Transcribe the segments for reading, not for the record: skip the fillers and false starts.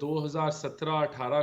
2017-18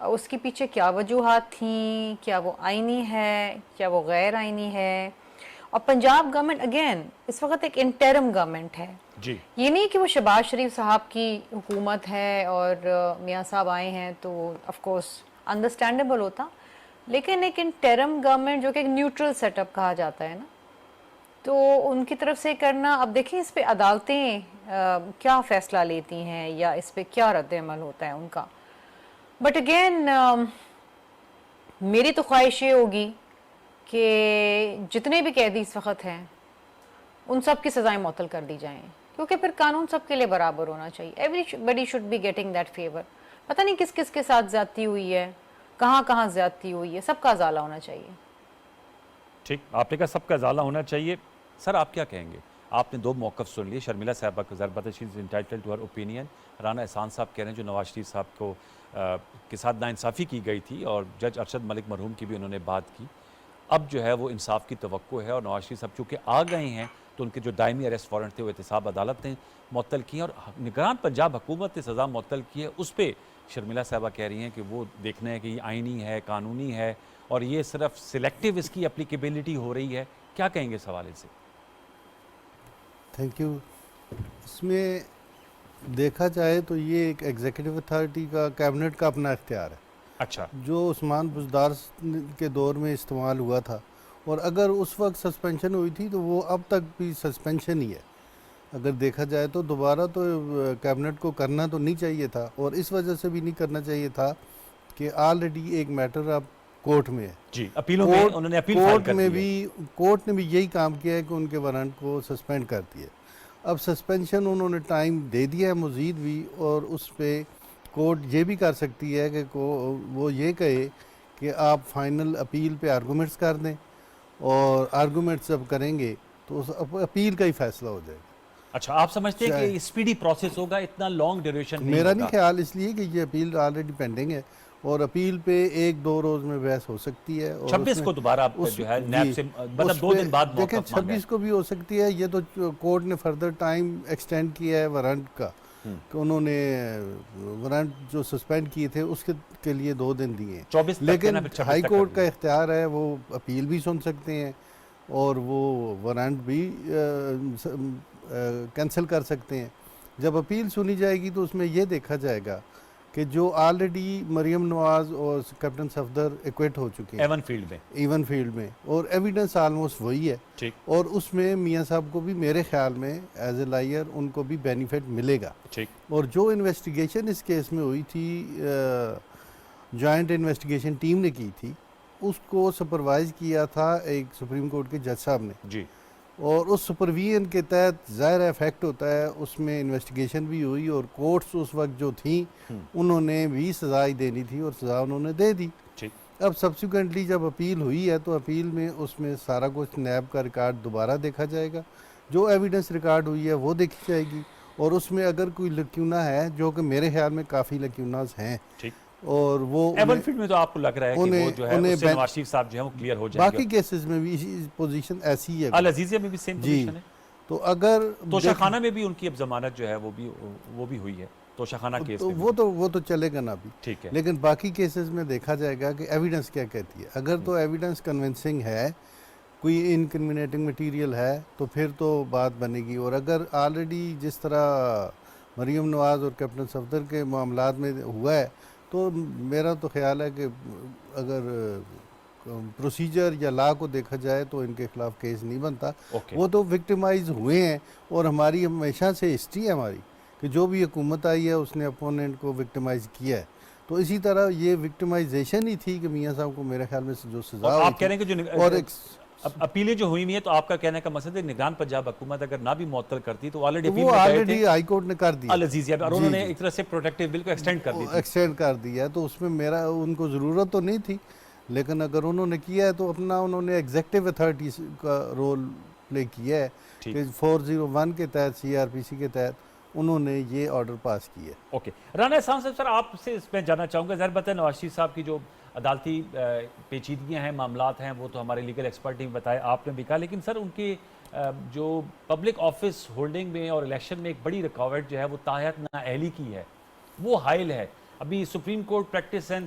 اس کے پیچھے کیا وجوہات تھیں, کیا وہ آئینی ہے, کیا وہ غیر آئینی ہے. اور پنجاب گورنمنٹ اگین اس وقت ایک انٹرم گورنمنٹ ہے. جی یہ نہیں کہ وہ شہباز شریف صاحب کی حکومت ہے اور میاں صاحب آئے ہیں تو آف کورس انڈرسٹینڈیبل ہوتا, لیکن ایک انٹرم گورنمنٹ جو کہ ایک نیوٹرل سیٹ اپ کہا جاتا ہے نا, تو ان کی طرف سے کرنا. اب دیکھیں اس پہ عدالتیں کیا فیصلہ لیتی ہیں یا اس پہ کیا رد عمل ہوتا ہے ان کا. بٹ اگین میری تو خواہش یہ ہوگی کہ جتنے بھی قیدی اس وقت ہیں ان سب کی سزائیں معطل کر دی جائیں, کیونکہ پھر قانون سب کے لیے برابر ہونا چاہیے. Every should be getting that favour. پتہ نہیں کس کس کے ساتھ زیادتی ہوئی ہے, کہاں کہاں زیادتی ہوئی ہے, سب کا ازالہ ہونا چاہیے. ٹھیک, آپ نے کہا سب کا ازالہ ہونا چاہیے. سر آپ کیا کہیں گے؟ آپ نے دو موقف سن لیے. شرمیلا صاحبہ کا ضربت she is entitled to her opinion. Rana Ahsan صاحب کہہ رہے ہیں جو نواز شریف صاحب کو کے ساتھ ناانصافی کی گئی تھی, اور جج ارشد ملک مرحوم کی بھی انہوں نے بات کی, اب جو ہے وہ انصاف کی توقع ہے. اور نواز شریف صاحب چونکہ آ گئے ہیں تو ان کے جو دائمی اریسٹ وارنٹ تھے وہ احتساب عدالت نے معطل کیے ہیں, اور نگران پنجاب حکومت نے سزا معطل کی ہے. اس پہ شرمیلا صاحبہ کہہ رہی ہیں کہ وہ دیکھنا ہے کہ یہ آئینی ہے, قانونی ہے, اور یہ صرف سلیکٹیو اس کی اپلیکیبلٹی ہو رہی ہے. کیا کہیں گے اس حوالے سے؟ Thank you. اس میں دیکھا جائے تو یہ ایک ایگزیکٹو اتھارٹی کا, کیبنٹ کا اپنا اختیار ہے. اچھا, جو عثمان بزدار کے دور میں استعمال ہوا تھا, اور اگر اس وقت سسپینشن ہوئی تھی تو وہ اب تک بھی سسپینشن ہی ہے. اگر دیکھا جائے تو دوبارہ تو کیبنٹ کو کرنا تو نہیں چاہیے تھا, اور اس وجہ سے بھی نہیں کرنا چاہیے تھا کہ آلریڈی ایک میٹر اب کورٹ میں ہے. جی, اپیلوں میں انہوں نے اپیل فائل کر دی ہے. کورٹ نے بھی یہی کام کیا ہے کہ ان کے وارنٹ کو سسپینڈ کر دیا. اب سسپینشن انہوں نے ٹائم دے دیا ہے مزید بھی, اور اس پہ کورٹ یہ بھی کر سکتی ہے کہ وہ یہ کہے کہ آپ فائنل اپیل پہ آرگومنٹس کر دیں, اور آرگومنٹس جب کریں گے تو اس اپیل کا ہی فیصلہ ہو جائے گا. اچھا, آپ سمجھتے ہیں کہ اسپیڈی پروسیس ہوگا, اتنا لانگ ڈیوریشن نہیں ہوگا؟ میرا نہیں خیال, اس لیے کہ یہ اپیل آلریڈی پینڈنگ ہے, اور اپیل پہ 1-2 روز میں بحث ہو سکتی ہے. 26 کو دوبارہ جو ہے نیب سے مطلب 2 دن بعد دیکھیں, موقف مانگا ہے. 26 کو بھی ہو سکتی ہے. یہ تو کورٹ نے فردر ٹائم ایکسٹینڈ کیا ہے وارنٹ کا, کہ انہوں نے وارنٹ جو سسپینڈ کیے تھے اس کے لیے 2 دن دیے ہیں. 24 لیکن ہائی کورٹ کا اختیار ہے, وہ اپیل بھی سن سکتے ہیں اور وہ وارنٹ بھی کینسل کر سکتے ہیں. جب اپیل سنی جائے گی تو اس میں یہ دیکھا جائے گا کہ جو آلریڈی مریم نواز اور کیپٹن صفدر ایکویٹ ہو چکے ہیں ایون فیلڈ میں, اور ایویڈنس آلموسٹ وہی ہے, اور اس میں میاں صاحب کو بھی میرے خیال میں ایز اے لائر ان کو بھی بینیفٹ ملے گا. اور جو انویسٹیگیشن اس کیس میں ہوئی تھی, جوائنٹ انویسٹیگیشن ٹیم نے کی تھی, اس کو سپروائز کیا تھا ایک سپریم کورٹ کے جج صاحب نے, اور اس سپرویژن کے تحت ظاہر افیکٹ ہوتا ہے. اس میں انویسٹیگیشن بھی ہوئی, اور کورٹس اس وقت جو تھیں انہوں نے بھی سزا ہی دینی تھی, اور سزا انہوں نے دے دی. اب سبسیکوینٹلی جب اپیل ہوئی ہے تو اپیل میں اس میں سارا کچھ نیب کا ریکارڈ دوبارہ دیکھا جائے گا. جو ایویڈنس ریکارڈ ہوئی ہے وہ دیکھی جائے گی, اور اس میں اگر کوئی لکیونہ ہے, جو کہ میرے خیال میں کافی لکیوناز ہیں, اور وہ ایون فیلڈ میں تو آپ کو لگ رہا ہے کہ وہ جو ہے اس سے نواز شریف صاحب جو ہے وہ کلیئر ہو جائیں گے. باقی کیسز میں بھی پوزیشن ایسی ہے. العزیزیہ میں بھی سیم پوزیشن ہے. تو اگر توشہ خانہ میں بھی ان کی اب ضمانت جو ہے وہ بھی ہوئی ہے, توشہ خانہ کیس میں. وہ تو چلے گا نا بھی, ٹھیک ہے. لیکن باقی کیسز میں دیکھا جائے گا کہ ایویڈنس کیا کہتی ہے. اگر تو ایویڈنس کنونسنگ ہے, کوئی انکرمینیٹنگ مٹیریل ہے, تو پھر تو بات بنے گی. اور اگر آلریڈی جس طرح مریم نواز اور کیپٹن صفدر کے معاملات میں ہوا ہے, تو میرا تو خیال ہے کہ اگر پروسیجر یا لا کو دیکھا جائے تو ان کے خلاف کیس نہیں بنتا. وہ تو وکٹمائز ہوئے ہیں, اور ہماری ہمیشہ سے ہسٹری ہے ہماری کہ جو بھی حکومت آئی ہے اس نے اپوننٹ کو وکٹمائز کیا ہے. تو اسی طرح یہ وکٹمائزیشن ہی تھی کہ میاں صاحب کو میرے خیال میں جو سزا ہوئی, آپ کہہ رہے ہیں کہ جو اپیلیں جو ہوئی ہیں, تو آپ کا کہنے کا مقصد ہے نگران پنجاب حکومت اگر نہ بھی معطل کرتی تو آلریڈی ہائی کورٹ نے کر دیا العزیزیہ, اور انہوں نے ایک طرح سے پروٹیکٹیو بل کو ایکسٹینڈ کر دیا. تو اس میں میرا ان کو ضرورت تو نہیں تھی, لیکن اگر انہوں نے کیا ہے تو اپنا انہوں نے ایگزیکٹو اتھارٹی کا رول پلے کیا ہے, کہ 401 کے تحت CRPC کے تحت انہوں نے یہ آرڈر پاس کیا. اوکے, رانا احسان صاحب, سر آپ سے اس میں جاننا چاہوں گا. ظاہر بات ہے نواز شریف صاحب کی جو عدالتی پیچیدگیاں ہیں, معاملات ہیں, وہ تو ہمارے لیگل ایکسپرٹ نے بتائے, آپ نے بھی کہا, لیکن سر ان کے جو پبلک آفس ہولڈنگ میں اور الیکشن میں ایک بڑی رکاوٹ جو ہے وہ تاحیت نااہلی کی ہے, وہ حائل ہے. ابھی سپریم کورٹ پریکٹس اینڈ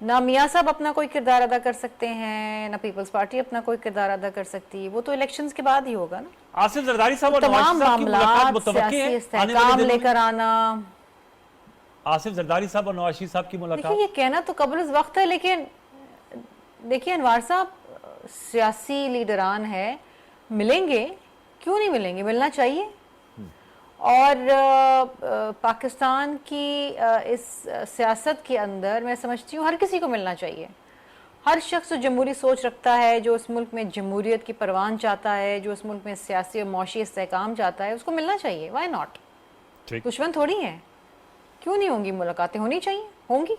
نہ میاں صاحب اپنا کوئی کردار ادا کر سکتے ہیں، نہ پیپلز پارٹی اپنا کوئی کردار ادا کر سکتی ہے، وہ تو الیکشنز کے بعد ہی ہوگا نا. آصف زرداری صاحب اور نواز تمام شریف صاحب کی ملاقات معاملات متوقع سیاسی ہے استحکام لے کر آنا. آصف زرداری صاحب اور نواز شریف صاحب کی ملاقات؟ دیکھیں یہ کہنا تو قبل از وقت ہے، لیکن دیکھیں انوار صاحب سیاسی لیڈران ہیں، ملیں گے، کیوں نہیں ملیں گے، ملنا چاہیے. اور پاکستان کی اس سیاست کے اندر میں سمجھتی ہوں ہر کسی کو ملنا چاہیے. ہر شخص جو جمہوری سوچ رکھتا ہے، جو اس ملک میں جمہوریت کی پروان چاہتا ہے، جو اس ملک میں سیاسی اور معاشی استحکام چاہتا ہے، اس کو ملنا چاہیے. Why not? دشمن تھوڑی ہیں، کیوں نہیں ہوں گی ملاقاتیں؟ ہونی چاہیے، ہوں گی.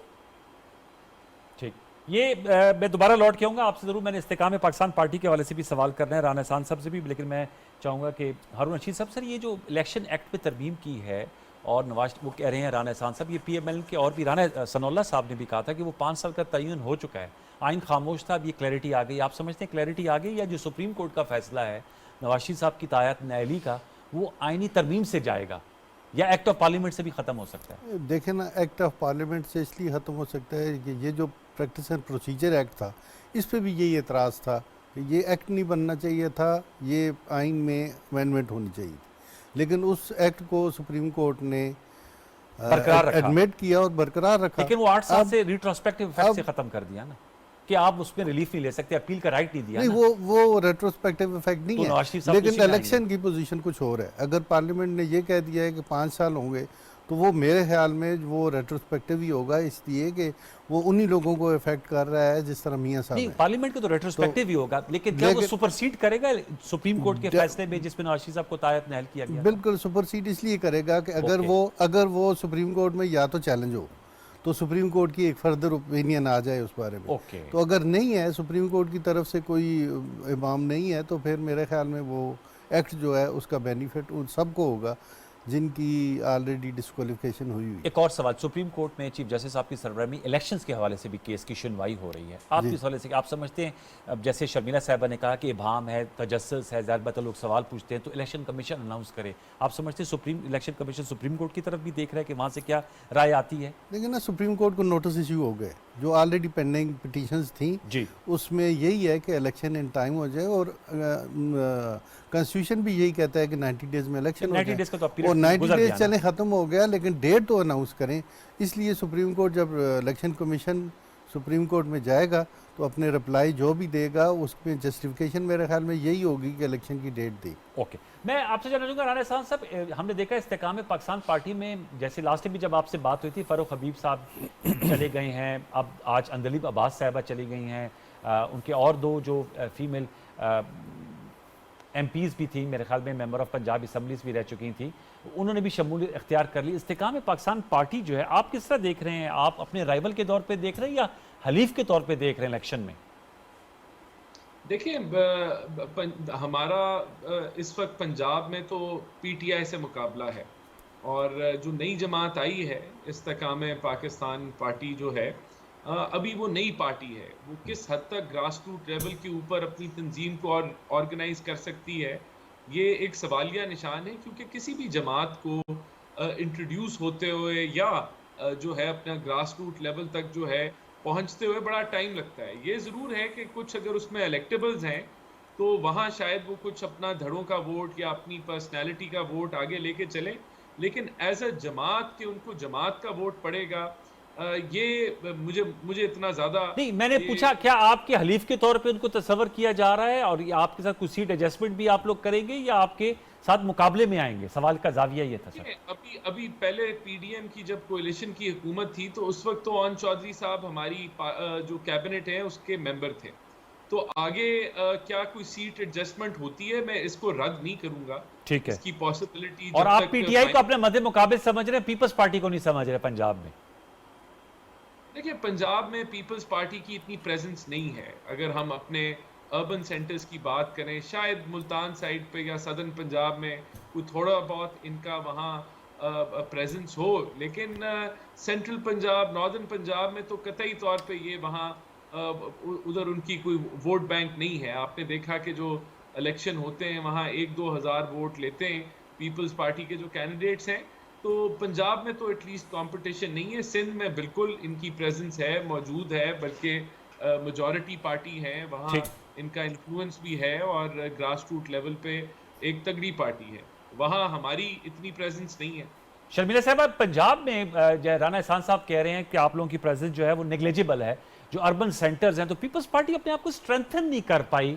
ٹھیک، یہ میں دوبارہ لوٹ کے آؤں گا آپ سے ضرور. میں نے استحکام پاکستان پارٹی کے حوالے سے بھی سوال کرنا ہے، رانا احسان صاحب سے بھی، لیکن میں چاہوں گا کہ ہارون رشید صاحب، سر یہ جو الیکشن ایکٹ پہ ترمیم کی ہے اور نواز وہ کہہ رہے ہیں رانا احسان صاحب، یہ پی ایم ایل کے اور بھی رانا ثناء اللہ صاحب نے بھی کہا تھا کہ وہ 5 سال کا تعین ہو چکا ہے، آئین خاموش تھا، اب یہ کلیئرٹی آ گئی. آپ سمجھتے ہیں کلیئرٹی آ گئی، یا جو سپریم کورٹ کا فیصلہ ہے نواز شریف صاحب کی تایید نائلی کا، وہ آئینی ترمیم سے جائے گا یا ایکٹ آف پارلیمنٹ سے بھی ختم ہو سکتا ہے؟ دیکھیں نا، ایکٹ آف پارلیمنٹ سے اس لیے ختم ہو سکتا ہے کہ یہ جو پریکٹس اینڈ پروسیجر ایکٹ تھا، اس پہ بھی یہی اعتراض تھا کہ یہ ایکٹ نہیں بننا چاہیے تھا، یہ آئین میں امینڈمنٹ ہونی چاہیے تھی. لیکن اس ایکٹ کو سپریم کورٹ نے برقرار رکھا، ایڈمٹ کیا اور برقرار رکھا. لیکن وہ 8 سال سے ریٹروسپیکٹیو افیکٹ سے ختم کر دیا نا، کہ آپ اس میں ریلیف نہیں لے سکتے، اپیل کا رائٹ نہیں دیا. نہیں، وہ ریٹروسپیکٹیو افیکٹ نہیں ہے، لیکن الیکشن کی پوزیشن کچھ اور ہے. اگر پارلیمنٹ نے یہ کہہ دیا ہے کہ 5 سال ہوں گے، تو وہ میرے خیال میں وہ ریٹروسپیکٹیو ہی ہوگا، اس لیے کہ وہ انہی لوگوں کو افیکٹ کر رہا ہے جس طرح میاں صاحب ہیں. نہیں، پارلیمنٹ کا تو ریٹروسپیکٹیو ہی ہوگا، لیکن کیا وہ سپرسیڈ کرے گا سپریم کورٹ کے فیصلے میں جس میں نواز شریف صاحب کو تایید نائل کیا گیا؟ بالکل سپرسیڈ اس لیے کرے گا کہ اگر وہ سپریم کورٹ میں یا تو چیلنج ہو تو سپریم کورٹ کی ایک فردر اوپینین آ جائے اس بارے میں. تو اگر نہیں ہے، سپریم کورٹ کی طرف سے کوئی ابہام نہیں ہے، تو پھر میرے خیال میں وہ ایکٹ جو ہے اس کا بینیفٹ ان سب کو ہوگا جن کی آلریڈی ڈسکوالیفیکیشن ہوئی ہوئی. ایک اور سوال، سپریم کورٹ میں چیف جسٹس صاحب کی سربراہی میں الیکشنز کے حوالے سے بھی کیس کی سنوائی ہو رہی ہے. آپ کس حوالے سے آپ سمجھتے ہیں، اب جیسے شرمیلا صاحبہ نے کہا کہ ابہام ہے، تجسس ہے، زیادہ لوگ سوال پوچھتے ہیں، تو الیکشن کمیشن اناؤنس کرے. آپ سمجھتے ہیں الیکشن کمیشن سپریم کورٹ کی طرف بھی دیکھ رہا ہے کہ وہاں سے کیا رائے آتی ہے؟ لیکن نا سپریم کورٹ کو نوٹس ایشو ہو گئے، جو آلریڈی پینڈنگ پٹیشنز تھیں جی، اس میں یہی ہے کہ الیکشن ان ٹائم ہو جائے، اور کنسٹیٹیوشن بھی یہی کہتا ہے کہ 90 ڈیز میں الیکشن ہو جائے، اور 90 ڈیز چلیں ختم ہو گیا، لیکن ڈیٹ تو اناؤنس کریں. اس لیے سپریم کورٹ جب الیکشن کمیشن سپریم کورٹ میں جائے گا تو اپنے رپلائی جو بھی دے گا اس میں جسٹیفیکیشن میرے خیال میں یہی ہوگی کہ الیکشن کی ڈیٹ دے. اوکے، میں آپ سے جاننا چاہوں گا رانا احسان صاحب، ہم نے دیکھا استحکام پاکستان پارٹی میں جیسے لاسٹ ٹائم بھی جب آپ سے بات ہوئی تھی، فاروق حبیب صاحب چلے گئے ہیں، اب آج اندلیب عباس صاحبہ چلی گئی ہیں، ان کے اور 2 جو فیمیل ایم پیز بھی تھیں، میرے خیال میں ممبر آف پنجاب اسمبلیز بھی رہ چکی تھیں، انہوں نے بھی شمولیت اختیار کر لی. استحکام پاکستان پارٹی جو ہے آپ کس طرح دیکھ رہے ہیں؟ آپ اپنے رائیول کے طور پہ دیکھ رہے ہیں یا حلیف کے طور پہ دیکھ رہے ہیں الیکشن میں؟ دیکھیں، ہمارا اس وقت پنجاب میں تو پی ٹی آئی سے مقابلہ ہے، اور جو نئی جماعت آئی ہے استحکام پاکستان پارٹی جو ہے، ابھی وہ نئی پارٹی ہے، وہ کس حد تک گراس روٹ لیول کے اوپر اپنی تنظیم کو آرگنائز کر سکتی ہے، یہ ایک سوالیہ نشان ہے. کیونکہ کسی بھی جماعت کو انٹروڈیوس ہوتے ہوئے یا جو ہے اپنا گراس روٹ لیول تک جو ہے پہنچتے ہوئے بڑا ٹائم لگتا ہے. یہ ضرور ہے کہ کچھ اگر اس میں الیکٹیبلز ہیں تو وہاں شاید وہ کچھ اپنا دھڑوں کا ووٹ یا اپنی پرسنالٹی کا ووٹ آگے لے کے چلیں، لیکن ایز اے جماعت کہ ان کو جماعت کا ووٹ پڑے گا، یہ مجھے اتنا زیادہ نہیں. میں نے پوچھا کیا آپ کے حلیف کے طور پہ ان کو تصور کیا جا رہا ہے، اور آپ کے ساتھ کچھ سیٹ ایڈجسٹمنٹ بھی آپ لوگ کریں گے یا آپ کے ساتھ مقابلے میں آئیں گے؟ سوال کا زاویہ یہ تھا سر. ابھی پہلے پی ڈی ایم کی جب کولیشن کی حکومت تھی تو اس وقت تو آن چودھری صاحب ہماری جو کیبنٹ ہے اس کے ممبر تھے، تو آگے کیا کوئی سیٹ ایڈجسٹمنٹ ہوتی ہے، میں اس کو رد نہیں کروں گا. ٹھیک ہے، اس کی پاسبلٹی. اور آپ پی ٹی آئی کو اپنے مد مقابل سمجھ رہے ہیں، پیپلز پارٹی کو نہیں سمجھ رہے پنجاب میں؟ دیکھیں، پنجاب میں پیپلز پارٹی کی اتنی پریزنس نہیں ہے. اگر ہم اپنے اربن سینٹرز کی بات کریں، شاید ملتان سائڈ پہ یا سدرن پنجاب میں کوئی تھوڑا بہت ان کا وہاں پریزنس ہو، لیکن سینٹرل پنجاب، ناردرن پنجاب میں تو قطعی طور پہ یہ وہاں ادھر ان کی کوئی ووٹ بینک نہیں ہے. آپ نے دیکھا کہ جو الیکشن ہوتے ہیں وہاں 1-2 ہزار ووٹ لیتے ہیں پیپلز پارٹی کے جو کینڈیڈیٹس ہیں، تو پنجاب میں تو ایٹ لیسٹ کمپٹیشن نہیں ہے. سندھ میں بالکل ان کی پریزنس ہے, موجود ہے, بلکہ میجورٹی پارٹی ہے وہاں, ان کا انفلوئنس بھی ہے, اور گراس روٹ لیول پہ ایک تگڑی پارٹی ہے. وہاں ہماری اتنی پریزنس نہیں ہے. شرمیلا صاحب, پنجاب میں رانا احسان صاحب کہہ رہے ہیں کہ آپ لوگوں کی پریزنس جو ہے وہ نیگلیجبل ہے, جو اربن سینٹرز ہیں, تو پیپلز پارٹی اپنے آپ کو اسٹرینتھن نہیں کر پائی.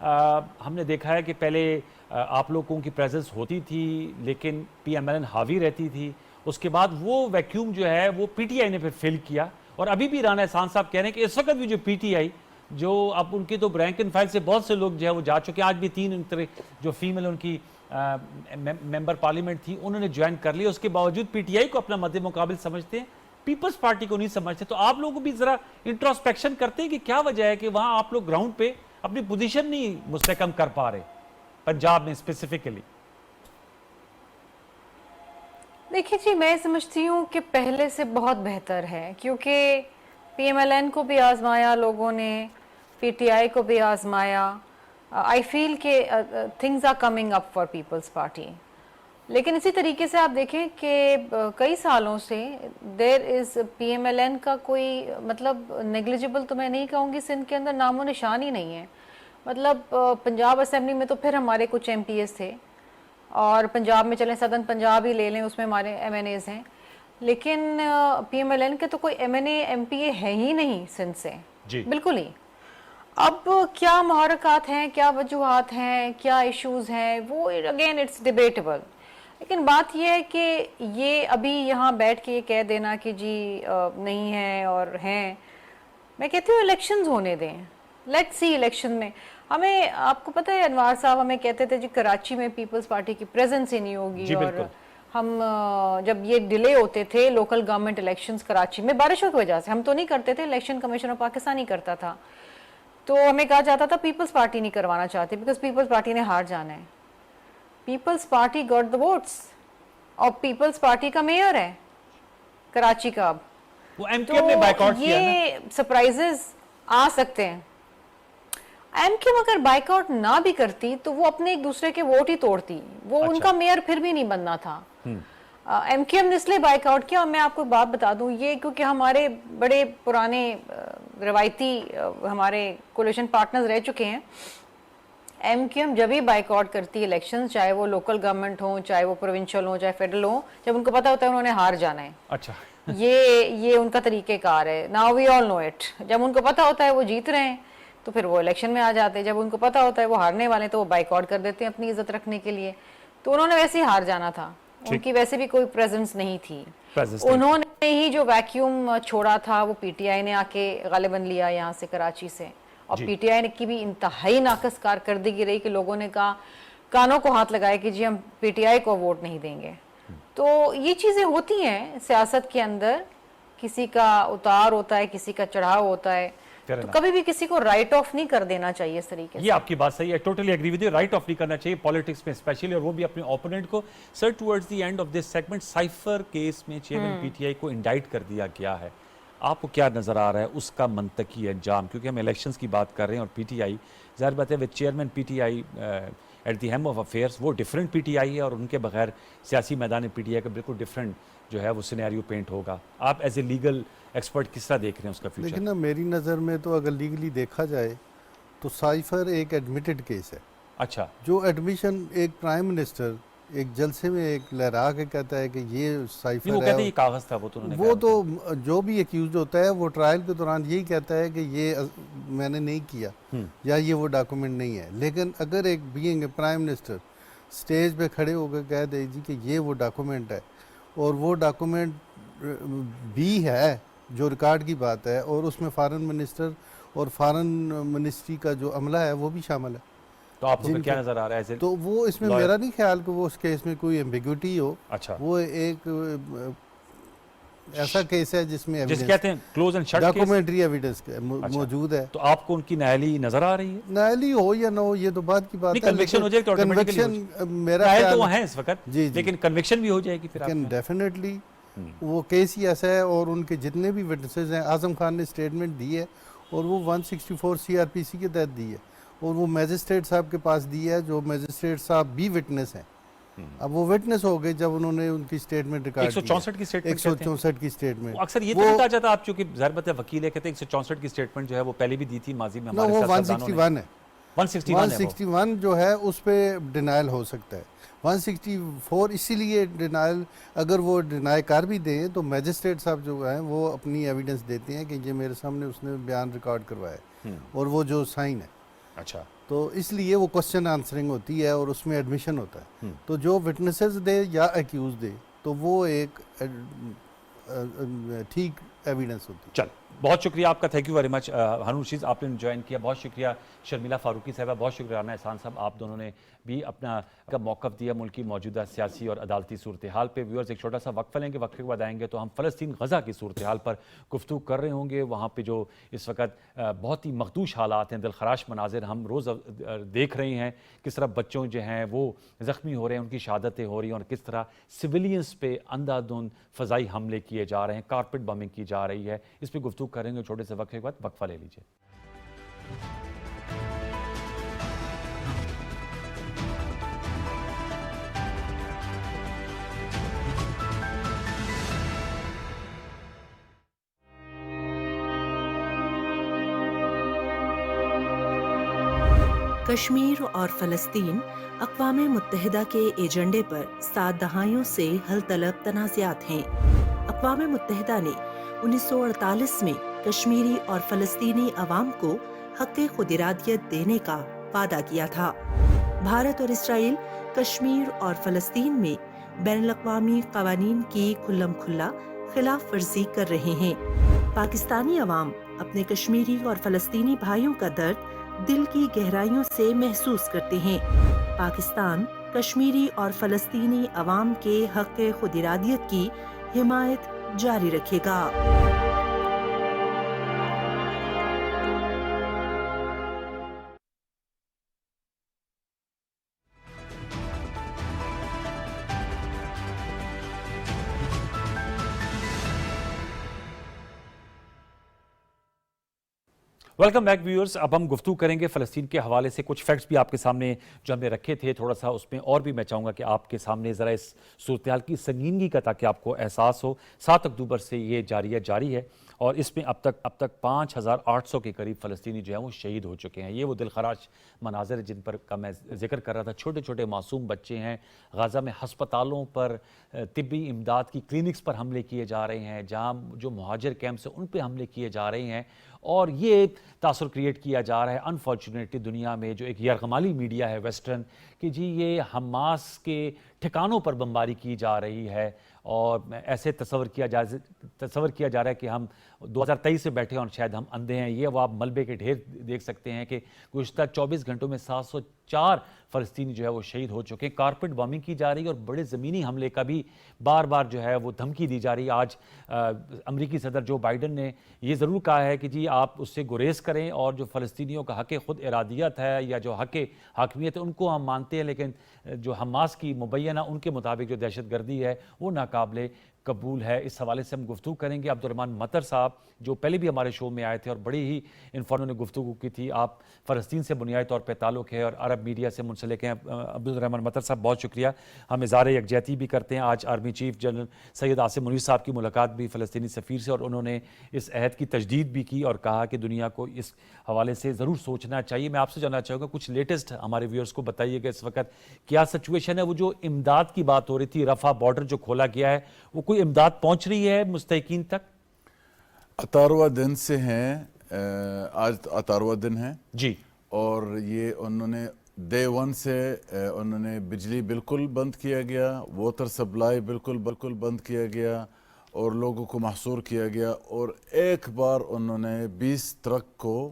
ہم نے دیکھا ہے کہ پہلے آپ لوگوں کی پریزنس ہوتی تھی لیکن پی ایم ایل این حاوی رہتی تھی, اس کے بعد وہ ویکیوم جو ہے وہ پی ٹی آئی نے پھر فل کیا, اور ابھی بھی رانا احسان صاحب کہہ رہے ہیں کہ اس وقت بھی جو پی ٹی آئی, جو اب ان کی تو رینک اینڈ فائل سے بہت سے لوگ جو ہے وہ جا چکے ہیں, آج بھی 3 جو فیمیل ان کی ممبر پارلیمنٹ تھی انہوں نے جوائن کر لیا, اس کے باوجود پی ٹی آئی کو اپنا مد مقابل سمجھتے ہیں, پیپلز پارٹی کو نہیں سمجھتے. تو آپ لوگوں کو بھی ذرا انٹروسپیکشن کرتے ہیں کہ کیا وجہ ہے کہ وہاں آپ لوگ گراؤنڈ پہ اپنی پوزیشن نہیں مستحکم کر پا رہے پنجاب میں اسپیسیفکلی؟ دیکھیے جی, میں سمجھتی ہوں کہ پہلے سے بہت بہتر ہے, کیونکہ پی ایم ایل این کو بھی آزمایا لوگوں نے, پی ٹی آئی کو بھی آزمایا. آئی فیل کہ things are coming up for Peoples Party. لیکن اسی طریقے سے آپ دیکھیں کہ کئی سالوں سے دیر از پی ایم ایل این کا کوئی مطلب نیگلیجبل تو میں نہیں کہوں گی, سندھ کے اندر نام و نشان ہی نہیں ہے. مطلب پنجاب اسمبلی میں تو پھر ہمارے کچھ ایم پی ایز تھے, اور پنجاب میں چلیں سدن پنجاب ہی لے لیں, اس میں ہمارے ایم این ایز ہیں, لیکن پی ایم ایل این کے تو کوئی M N A M P A ہے ہی نہیں سندھ سے, بالکل ہی. اب کیا محرکات ہیں, کیا وجوہات ہیں, کیا ایشوز ہیں, وہ اگین اٹس ڈیبیٹیبل. لیکن بات یہ ہے کہ یہ ابھی یہاں بیٹھ کے یہ کہہ دینا کہ جی نہیں ہے اور ہیں, میں کہتی ہوں الیکشنز ہونے دیں, لیٹ سی الیکشن میں. ہمیں آپ کو پتہ ہے انوار صاحب ہمیں کہتے تھے جی کراچی میں پیپلز پارٹی کی پریزنس ہی نہیں ہوگی, اور ہم جب یہ ڈیلے ہوتے تھے لوکل گورنمنٹ الیکشنز کراچی میں بارشوں کی وجہ سے, ہم تو نہیں کرتے تھے, الیکشن کمیشن آف پاکستان ہی کرتا تھا, تو ہمیں کہا جاتا تھا پیپلز پارٹی نہیں کروانا چاہتے بیکاز پیپلز پارٹی نے ہار جانا ہے. Peoples Party got the votes, اور پیپلز پارٹی کا میئر ہے کراچی کا. اب تو یہ سرپرائزز آ سکتے ہیں. ایم کیو اگر بائیک آؤٹ نہ بھی کرتی تو وہ اپنے ایک دوسرے کے ووٹ ہی توڑتی, وہ ان کا میئر پھر بھی نہیں بننا تھا. ایم کیو ایم نے اس لیے بائیک آؤٹ کیا, اور میں آپ کو بات بتا دوں, یہ کیونکہ ہمارے بڑے پرانے روایتی ہمارے کولیشن پارٹنرز رہ چکے ہیں. ایم کیو ایم جب ہی بائیک آؤٹ کرتی الیکشن, چاہے وہ لوکل گورنمنٹ ہوں, چاہے وہ پروونشل ہوں, چاہے فیڈرل ہوں, جب ان کو پتا ہوتا ہے انہوں نے ہار جانا ہے. اچھا, یہ ان کا طریقہ کار ہے. Now we all know it. جب ان کو پتا ہوتا ہے وہ جیت رہے ہیں تو پھر وہ الیکشن میں آ جاتے ہیں, جب ان کو پتا ہوتا ہے وہ ہارنے والے ہیں تو وہ بائیک آؤٹ کر دیتے ہیں اپنی عزت رکھنے کے لیے. تو انہوں نے ویسے ہی ہار جانا تھا, ان کی ویسے بھی کوئی پریزنس نہیں تھی. انہوں نے ہی جو ویکیوم چھوڑا تھا وہ پی ٹی آئی نے آ کے غالباً لیا یہاں سے کراچی سے, اور پی ٹی آئی کی بھی انتہائی ناقص کارکردگی رہی کہ لوگوں نے کہا, کانوں کو ہاتھ لگائے کہ جی ہم پی ٹی آئی کو ووٹ نہیں دیں گے. تو یہ چیزیں ہوتی ہیں سیاست کے اندر, کسی کا اتار ہوتا ہے, کسی کا چڑھاؤ ہوتا ہے, تو کبھی بھی کسی کو رائٹ آف نہیں کر دینا چاہیے اس طریقے سے. یہ آپ کی بات صحیح ہے, totally agree with you, right of نہیں کرنا چاہیے پالیٹکس میں اسپیشلی, اور وہ بھی اپنے اوپوننٹ کو. Sir, towards the end of this segment, cipher case میں چیئرمین پی ٹی آئی کو انڈائٹ کر دیا گیا ہے, آپ کو کیا نظر آ رہا ہے اس کا منطقی انجام؟ کیونکہ ہم الیکشنز کی بات کر رہے ہیں, اور پی ٹی آئی ظاہر بات ہے with chairman P T I at the helm of affairs, وہ ڈفرینٹ پی ٹی آئی ہے, اور ان کے بغیر سیاسی میدان پی ٹی آئی کا بالکل ڈفرینٹ جو ہے وہ سینیریو پینٹ ہوگا. آپ ایز اے لیگل ایکسپرٹ کس طرح دیکھ رہے ہیں اس کا فیوچر؟ لیکن نا میری نظر میں تو اگر لیگلی دیکھا جائے تو سائفر ایک ایڈمیٹڈ کیس ہے. اچھا, جو ایڈمیشن ایک پرائم منسٹر ایک جلسے میں ایک لہرا کے کہتا ہے کہ یہ سائفر وہ کہتے ہیں یہ کاغذ تھا, وہ تو جو بھی ایکیوزڈ ہوتا ہے وہ ٹرائل کے دوران یہی کہتا ہے کہ یہ میں نے نہیں کیا یا یہ وہ ڈاکومنٹ نہیں ہے. لیکن اگر ایک being a prime minister stage پہ کھڑے ہو کے کہہ دے جی کہ یہ وہ ڈاکومنٹ ہے, اور وہ ڈاکومنٹ بھی ہے جو ریکارڈ کی بات ہے, اور اس میں فارن منسٹر اور فارن منسٹری کا جو عملہ ہے وہ بھی شامل ہے, تو آپ کو کیا نظر آ رہا ہے؟ تو وہ اس میں میرا نہیں خیال کہ وہ اس کیس میں کوئی ایمبیگوٹی ہو. اچھا, وہ ایک ایسا کیس ہے جس میں جس کہتے ہیں close and shut documentary evidence موجود ہے. تو آپ کو ان کی نااہلی نظر آ رہی ہے؟ نااہلی ہو یا نہ ہو یہ تو بات کی بات ہے. کنوکشن ہو جائے تو کنوکشن میرا خیال تو ہے اس وقت, لیکن کنوکشن بھی ہو جائے گی پھر ڈیفینیٹلی. وہ کیس ہی ایسا ہے, اور ان کے جتنے بھی وٹنسز ہیں, اعظم خان نے اسٹیٹمنٹ دی ہے اور وہ 164 سی آر پی سی کے تحت دی ہے, اور وہ میجسٹریٹ صاحب کے پاس دی ہے, جو میجسٹریٹ صاحب بھی وٹنس ہیں. اب وہ وٹنس ہو گئے جب انہوں نے ان کی اسٹیٹمنٹ ریکارڈ 164 کی اسٹیٹمنٹ 164 کی اسٹیٹمنٹ. اکثر یہ تو بتایا جاتا ہے آپ چونکہ ضربت وکیل ہے کہتے ہیں 164 کی اسٹیٹمنٹ جو ہے وہ پہلے بھی دی تھی ماضی میں ہمارے ساتھ. وہ 161 ہے. 161 جو ہے اس پہ ڈینائل ہو سکتا ہے. 164 اسی لیے ڈینائل, اگر وہ ڈینائی کر بھی دیں تو میجسٹریٹ صاحب جو ہیں وہ اپنی ایویڈنس دیتے ہیں کہ یہ میرے سامنے اس نے بیان ریکارڈ کروایا ہے اور وہ جو سائن ہے. اچھا, تو اس لیے وہ کوسچن آنسرنگ ہوتی ہے اور اس میں ایڈمیشن ہوتا ہے. تو جو وٹنسز دے یا ایکیوز دے تو وہ ایک ٹھیک ایویڈنس ہوتی ہے. چل بہت شکریہ آپ کا, thank you very much. Haroon Rashid آپ نے جوائن کیا, بہت شکریہ. شرمیلا فاروقی صاحبہ بہت شکریہ. رانا احسان صاحب آپ دونوں نے بھی اپنا موقف دیا ملک کی موجودہ سیاسی اور عدالتی صورتحال پہ. ویورز ایک چھوٹا سا وقفہ لیں گے, وقفے کے بعد آئیں گے تو ہم فلسطین غزہ کی صورتحال پر گفتگو کر رہے ہوں گے. وہاں پہ جو اس وقت بہت ہی مخدوش حالات ہیں, دلخراش مناظر ہم روز دیکھ رہے ہیں, کس طرح بچوں جو ہیں وہ زخمی ہو رہے ہیں, ان کی شہادتیں ہو رہی ہیں, اور کس طرح سویلینز پہ اندھا دھند فضائی حملے کیے جا رہے ہیں, کارپیٹ بمنگ کی جا رہی ہے. اس پہ گفتگو کریں گے چھوٹے سے وقفے کے بعد. وقفہ لے لیجیے. کشمیر اور فلسطین اقوام متحدہ کے ایجنڈے پر 7 دہائیوں سے حل طلب تنازعات ہیں. اقوام متحدہ نے 1948 میں کشمیری اور فلسطینی عوام کو حق خود ارادیت دینے کا وعدہ کیا تھا. بھارت اور اسرائیل کشمیر اور فلسطین میں بین الاقوامی قوانین کی کھلم کھلا خلاف ورزی کر رہے ہیں. پاکستانی عوام اپنے کشمیری اور فلسطینی بھائیوں کا درد دل کی گہرائیوں سے محسوس کرتے ہیں. پاکستان کشمیری اور فلسطینی عوام کے حق خود ارادیت کی حمایت جاری رکھے گا. Welcome back viewers. اب ہم گفتگو کریں گے فلسطین کے حوالے سے. کچھ فیکٹس بھی آپ کے سامنے جو ہم نے رکھے تھے, تھوڑا سا اس میں اور بھی میں چاہوں گا کہ آپ کے سامنے ذرا اس صورتحال کی سنگینی کا تاکہ آپ کو احساس ہو. 7 اکتوبر سے یہ جاری ہے اور اس میں اب تک 5800 کے قریب فلسطینی جو ہیں وہ شہید ہو چکے ہیں. یہ وہ دلخراش مناظر جن پر کا میں ذکر کر رہا تھا. چھوٹے چھوٹے معصوم بچے ہیں. غزہ میں ہسپتالوں پر, طبی امداد کی کلینکس پر حملے کیے جا رہے ہیں, جہاں جو مہاجر کیمپس ہیں ان پہ حملے کیے جا رہے ہیں. اور یہ تاثر کریٹ کیا جا رہا ہے انفارچونیٹلی دنیا میں جو ایک یرغمالی میڈیا ہے ویسٹرن, کہ جی یہ حماس کے ٹھکانوں پر بمباری کی جا رہی ہے, اور ایسے تصور کیا جا رہا ہے کہ ہم 2023 سے بیٹھے ہیں اور شاید ہم اندھے ہیں. یہ وہ آپ ملبے کے ڈھیر دیکھ سکتے ہیں کہ گزشتہ 24 گھنٹوں میں 704 فلسطینی جو ہے وہ شہید ہو چکے ہیں. کارپیٹ بمبنگ کی جا رہی ہے اور بڑے زمینی حملے کا بھی بار بار جو ہے وہ دھمکی دی جا رہی ہے. آج امریکی صدر جو بائیڈن نے یہ ضرور کہا ہے کہ جی آپ اس سے گریز کریں, اور جو فلسطینیوں کا حق خود ارادیت ہے یا جو حق حاکمیت ہے ان کو ہم مانتے ہیں, لیکن جو حماس کی مبینہ ان کے مطابق جو دہشت گردی ہے وہ ناقابل قبول ہے. اس حوالے سے ہم گفتگو کریں گے. عبدالرحمن مطر صاحب جو پہلے بھی ہمارے شو میں آئے تھے اور بڑی ہی انفارمیٹو نے گفتگو کی تھی. آپ فلسطین سے بنیادی طور پہ تعلق ہے اور عرب میڈیا سے منسلک ہیں. عبدالرحمن مطر صاحب بہت شکریہ. ہم اظہار یکجہتی بھی کرتے ہیں. آج army chief general Syed Asim Munir صاحب کی ملاقات بھی فلسطینی سفیر سے, اور انہوں نے اس عہد کی تجدید بھی کی اور کہا کہ دنیا کو اس حوالے سے ضرور سوچنا چاہیے. میں آپ سے جاننا چاہوں گا کچھ لیٹسٹ ہمارے ویورز کو بتائیے کہ اس وقت کیا سچویشن ہے. وہ جو امداد کی بات ہو رہی تھی, رفح بارڈر جو کھولا گیا ہے, وہ کوئی امداد پہنچ رہی ہے مستحقین تک؟ 18واں دن سے ہیں, آج 18واں دن ہے جی, اور یہ انہوں نے ڈے 1 سے انہوں نے بجلی بالکل بند کیا گیا, واٹر سپلائی بالکل بند کیا گیا, اور لوگوں کو محصور کیا گیا. اور ایک بار انہوں نے 20 ٹرک کو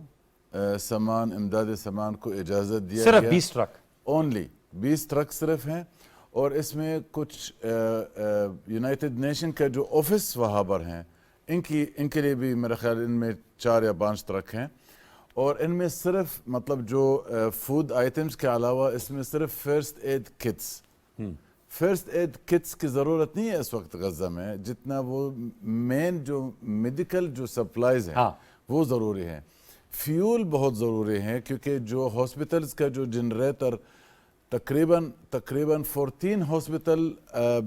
امداد سامان کو اجازت دیا گیا. صرف 20 ٹرک, اونلی 20 ٹرک صرف ہیں. اور اس میں کچھ یونائٹڈ نیشن کا جو آفس وہاں پر ہیں ان کے لیے بھی میرا خیال ان میں 4 یا 5 ٹرک ہیں. اور ان میں صرف مطلب جو فوڈ آئٹمز کے علاوہ اس میں صرف فرسٹ ایڈ کٹس کی ضرورت نہیں ہے اس وقت غزہ میں, جتنا وہ مین جو میڈیکل جو سپلائز ہیں وہ ضروری ہیں. فیول بہت ضروری ہے کیونکہ جو ہاسپٹلز کا جو جنریٹر تقریباً 14 ہاسپٹل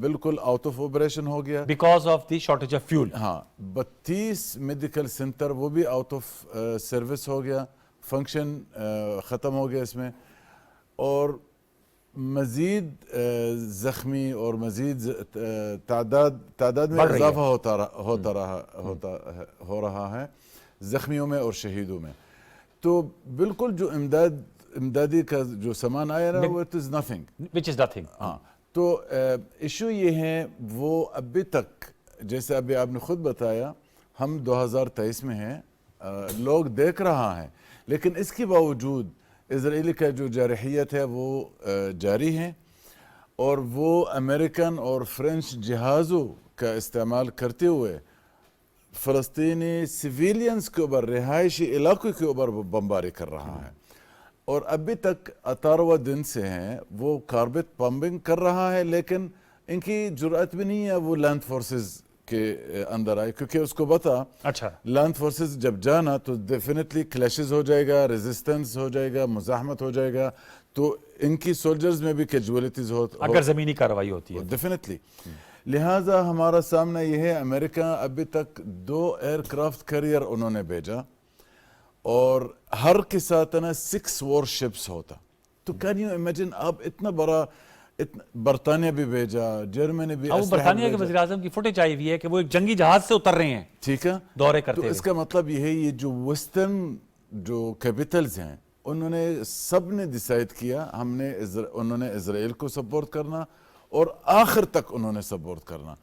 بالکل آؤٹ آف آپریشن ہو گیا because of the shortage of fuel. ہاں 32 میڈیکل سینٹر وہ بھی آؤٹ آف سروس ہو گیا, فنکشن ختم ہو گیا اس میں, اور مزید زخمی اور مزید تعداد میں اضافہ ہو رہا ہے زخمیوں میں اور شہیدوں میں. تو بالکل جو امدادی کا جو سامان آیا نا وہ it is nothing. which is nothing. ہاں تو ایشو یہ ہے وہ ابھی تک جیسے ابھی آپ نے خود بتایا ہم 2023 میں ہیں, لوگ دیکھ رہا ہیں, لیکن اس کے باوجود اسرائیل کا جو جارحیت ہے وہ جاری ہے, اور وہ امریکن اور فرینچ جہازوں کا استعمال کرتے ہوئے فلسطینی سیویلینز کے اوپر, رہائشی علاقوں کے اوپر بمباری کر رہا ہے. اور ابھی تک 18 دن سے ہیں وہ کاربیٹ پمپنگ کر رہا ہے, لیکن ان کی جرأت بھی نہیں ہے وہ لینڈ فورسز کے اندر آئے, کیونکہ اس کو پتا اچھا لینڈ فورسز جب جانا تو ڈیفینیٹلی کلیشز ہو جائے گا, ریزسٹنس ہو جائے گا, مزاحمت ہو جائے گا, تو ان کی سولجرز میں بھی کیجولیٹیز اگر زمینی کارروائی ہوتی ہے ڈیفینیٹلی. لہٰذا ہمارا سامنا یہ ہے, امریکہ ابھی تک 2 ایئر کرافٹ کیریئر انہوں نے بھیجا, اور ہر کے ساتھ نا 6 وار شپس ہوتا. تو کین یو امیجن, آپ اتنا بڑا, برطانیہ بھی بھیجا, جرمنی بھی. برطانیہ کے وزیراعظم کی فوٹیج آئی ہوئی ہے کہ وہ ایک جنگی جہاز سے اتر رہے ہیں, ٹھیک ہے, دورے کرتے تو اس کا مطلب یہ ہے یہ جو ویسٹرن جو کیپٹلز ہیں انہوں نے سب نے ڈیسائیڈ کیا انہوں نے اسرائیل کو سپورٹ کرنا, اور آخر تک انہوں نے سپورٹ کرنا.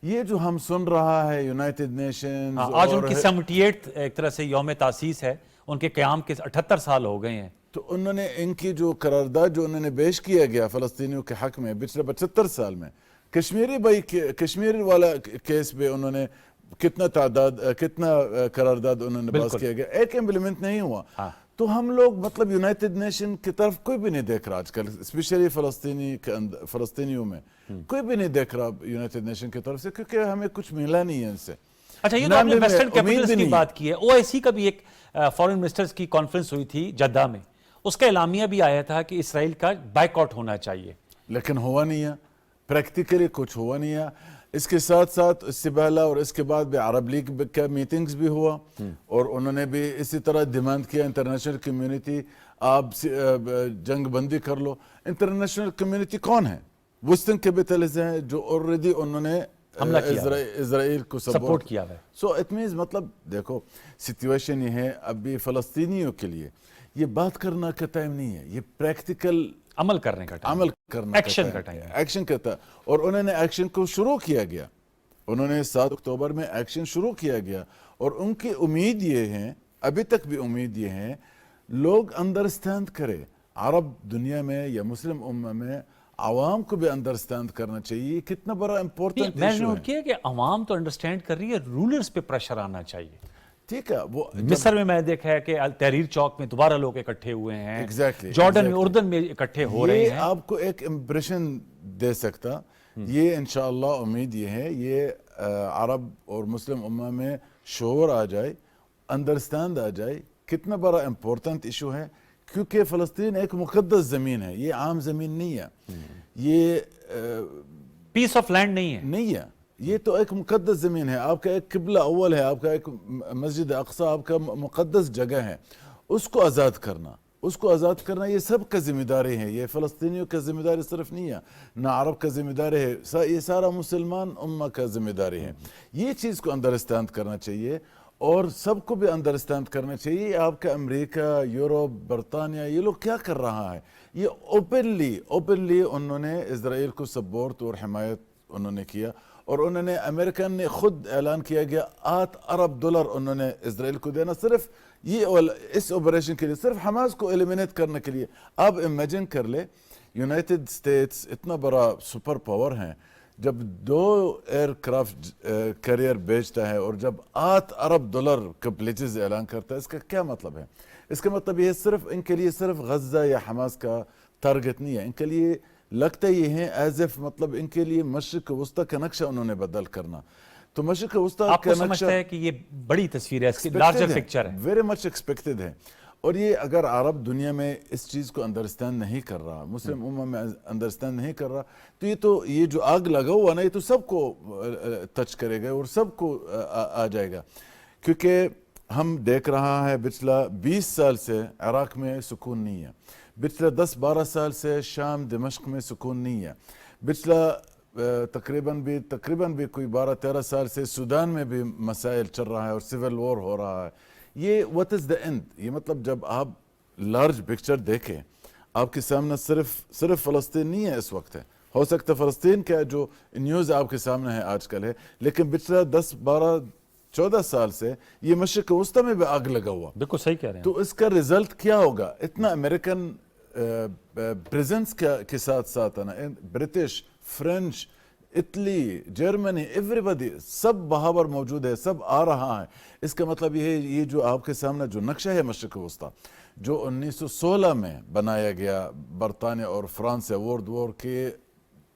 یہ جو ہم سن رہا ہے یونائٹڈ نیشنز, آج ان کی 78 ایک طرح سے یوم تاسیس ہے, ان کے قیام کے 78 سال ہو گئے ہیں. تو انہوں نے ان کی جو قرارداد جو انہوں نے پیش کیا گیا فلسطینیوں کے حق میں پچھلے 75 سال میں, کشمیری والا کیس پہ انہوں نے کتنا قرارداد انہوں نے پاس کیا گیا, ایک امپلیمنٹ نہیں ہوا. تو ہم لوگ مطلب یونائٹڈ نیشن کی طرف کوئی بھی نہیں دیکھ رہا آج کل, اسپیشلی فلسطینیوں میں کوئی بھی نہیں دیکھ رہا یونائٹڈ نیشن کی طرف سے, کیونکہ ہمیں کچھ ملا نہیں ہے ان سے. اچھا, یہ تو آپ نے ویسٹرن کیپٹلز کی بات کی ہے. OIC کا بھی ایک فارن منسٹرز کی کانفرنس ہوئی تھی جدہ میں, اس کا اعلامیہ بھی آیا تھا کہ اسرائیل کا بائیک آؤٹ ہونا چاہیے, لیکن ہوا نہیں ہے, پریکٹیکلی کچھ ہوا نہیں ہے. اس کے ساتھ ساتھ اس سے پہلے اور اس کے بعد بھی عرب لیگ کا میٹنگز بھی ہوا, اور انہوں نے بھی اسی طرح ڈیمانڈ کیا انٹرنیشنل کمیونٹی آپ جنگ بندی کر لو. انٹرنیشنل کمیونٹی کون ہے؟ ویسٹرن کیپٹلز ہیں جو آلریڈی انہوں نے اسرائیل کو سپورٹ کیا ہے. سو اٹ مینز مطلب دیکھو سچویشن یہ ہے, ابھی فلسطینیوں کے لیے یہ بات کرنا کا ٹائم نہیں ہے, یہ پریکٹیکل عمل کرنے کا ٹائم, ایکشن کا ٹائم, ایکشن کرتا. اور انہوں نے ایکشن کو شروع کیا گیا, انہوں نے 7 اکتوبر میں ایکشن شروع کیا گیا, اور ان کی امید یہ ہے, ابھی تک بھی امید یہ ہے, لوگ انڈرسٹینڈ کرے, عرب دنیا میں یا مسلم امہ میں عوام کو بھی انڈرسٹینڈ کرنا چاہیے کتنا بڑا امپورٹنٹ ایشو ہے. میں نے نوٹ کیا کہ عوام تو انڈرسٹینڈ کر رہی ہے, رولرز پہ پریشر آنا چاہیے. ٹھیک ہے, وہ مصر میں نے دیکھا ہے کہ تحریر چوک میں دوبارہ لوگ اکٹھے ہوئے ہیں, جارڈن میں, اردن میں اکٹھے ہو رہے ہیں. یہ آپ کو ایک امپریشن دے سکتا, یہ انشاءاللہ امید یہ ہے یہ عرب اور مسلم امہ میں شعور آ جائے, انڈرسٹینڈ آ جائے کتنا بڑا امپورٹنٹ ایشو ہے, کیونکہ فلسطین ایک مقدس زمین ہے, یہ عام زمین نہیں ہے, یہ پیس آف لینڈ نہیں ہے, یہ تو ایک مقدس زمین ہے. آپ کا ایک قبلہ اول ہے, آپ کا ایک مسجد اقصی آپ کا مقدس جگہ ہے, اس کو آزاد کرنا یہ سب کا ذمہ داری ہے. یہ فلسطینیوں کا ذمہ داری صرف نہیں ہے, نہ عرب کا ذمہ داری ہے, یہ سارا مسلمان امہ کا ذمہ داری ہے. یہ چیز کو انڈرسٹینڈ کرنا چاہیے, اور سب کو بھی انڈرسٹینڈ کرنا چاہیے. آپ کا امریکہ, یورپ, برطانیہ, یہ لوگ کیا کر رہا ہے, یہ اوپنلی انہوں نے اسرائیل کو سپورٹ اور حمایت انہوں نے کیا, اور انہوں نے امریکن نے خود اعلان کیا گیا $8 ارب انہوں نے اسرائیل کو دینا, صرف یہ اس آپریشن کے لیے, صرف حماس کو ایلیمینیٹ کرنے کے لیے. آپ امیجن کر لے, یونائٹڈ اسٹیٹس اتنا بڑا سپر پاور ہیں, جب 2 ایئر کرافٹ کیریئر بیچتا ہے اور جب $8 ارب کا پلیجز اعلان کرتا ہے, اس کا کیا مطلب ہے؟ اس کا مطلب یہ صرف ان کے لیے صرف غزہ یا حماس کا ٹارگٹ نہیں ہے, ان کے لیے لگتا یہ ہے ایز اف مطلب ان کے لیے مشرق وسطی کا نقشہ انہوں نے بدل کرنا. تو مشرق وسطی کا نقشہ آپ کو سمجھتا ہے کہ یہ بڑی تصویر ہے, اس کی لارجر پکچر ہے, ویری مچ ایکسپیکٹڈ ہے. اور یہ اگر عرب دنیا میں اس چیز کو انڈرسٹینڈ نہیں کر رہا، مسلم امہ میں انڈرسٹینڈ نہیں کر رہا، تو یہ جو آگ لگا ہوا نا، یہ تو سب کو ٹچ کرے گا اور سب کو آ جائے گا. کیونکہ ہم دیکھ رہا ہے پچھلا 20 سال سے عراق میں سکون نہیں ہے، پچھلا 10-12 سال سے شام دمشق میں سکون نہیں ہے، پچھلا تقریباً بھی کوئی 12-13 سال سے سودان میں بھی مسائل چل رہا ہے اور سول وار ہو رہا ہے. یہ what is the end؟ یہ مطلب جب آپ لارج پکچر دیکھیں، آپ کے سامنے صرف فلسطین نہیں ہے اس وقت ہے، ہو سکتا ہے فلسطین کا جو نیوز آپ کے سامنے ہے آج کل ہے، لیکن پچھلا 10-12-14 سال سے یہ مشرق وسطی میں بھی آگ لگا ہوا. بالکل صحیح کہہ رہے ہیں. تو اس کا رزلٹ کیا ہوگا؟ اتنا امریکن پریزنس کے ساتھ ہے نا، British, French, Italy, Germany, every سب وہاں پر موجود ہے، سب آ رہا ہے. اس کا مطلب یہ ہے، یہ جو آپ کے سامنے جو نقشہ ہے مشرق وسطی، جو 1916 میں بنایا گیا برطانیہ اور فرانس سے ورلڈ وار کے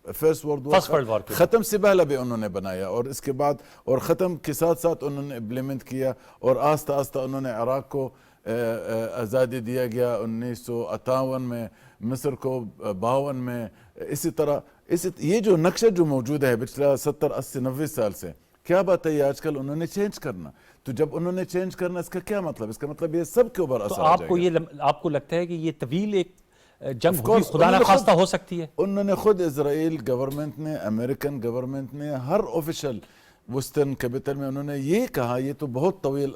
فرسٹ ورلڈ وار ختم سے پہلے بھی انہوں نے بنایا، اور اس کے بعد اور ختم کے ساتھ انہوں نے امپلیمنٹ کیا، اور آہستہ آہستہ انہوں نے عراق کو آزادی دیا گیا 1958 میں، مصر کو 52 میں. اسی طرح یہ جو نقشہ جو موجود ہے پچھلا 70-80-90 سال سے، کیا بات ہے یہ آج کل انہوں نے چینج کرنا. تو جب انہوں نے چینج کرنا، اس کا کیا مطلب؟ اس کا مطلب یہ سب کے اوپر اثر آ جائے گا. آپ کو لگتا ہے کہ یہ طویل ایک جنگ خدا نخواستہ ہو سکتی ہے؟ انہوں نے خود اسرائیل گورنمنٹ نے، امریکن گورنمنٹ نے، ہر آفیشل ویسٹرن کیپٹل میں انہوں نے یہ کہا یہ تو بہت طویل